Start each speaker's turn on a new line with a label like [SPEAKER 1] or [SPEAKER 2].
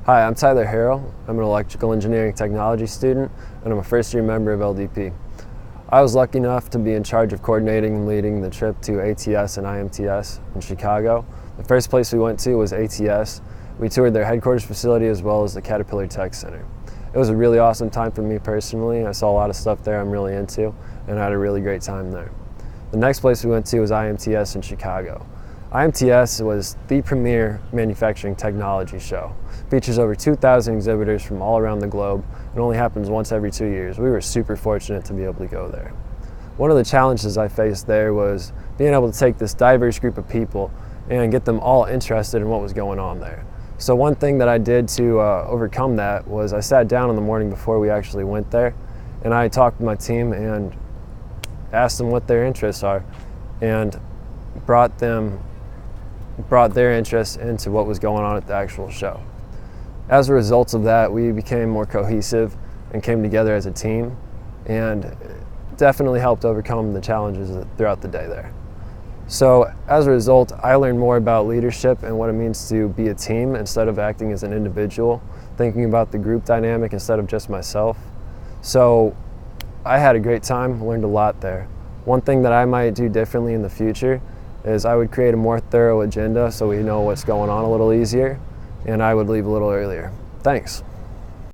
[SPEAKER 1] Hi, I'm Tyler Harrell. I'm an electrical engineering technology student, and I'm a first-year member of LDP. I was lucky enough to be in charge of coordinating and leading the trip to ATS and IMTS in Chicago. The first place we went to was ATS. We toured their headquarters facility as well as the Caterpillar Tech Center. It was a really awesome time for me personally. I saw a lot of stuff there I'm really into, and I had a really great time there. The next place we went to was IMTS in Chicago. IMTS was the premier manufacturing technology show. It features over 2,000 exhibitors from all around the globe. It only happens once every 2 years. We were super fortunate to be able to go there. One of the challenges I faced there was being able to take this diverse group of people and get them all interested in what was going on there. So one thing that I did to overcome that was I sat down in the morning before we actually went there, and I talked to my team and asked them what their interests are and brought their interests into what was going on at the actual show. As a result of that, we became more cohesive and came together as a team, and definitely helped overcome the challenges throughout the day there. So as a result, I learned more about leadership and what it means to be a team instead of acting as an individual, thinking about the group dynamic instead of just myself. So I had a great time, learned a lot there. One thing that I might do differently in the future is I would create a more thorough agenda so we know what's going on a little easier, and I would leave a little earlier. Thanks.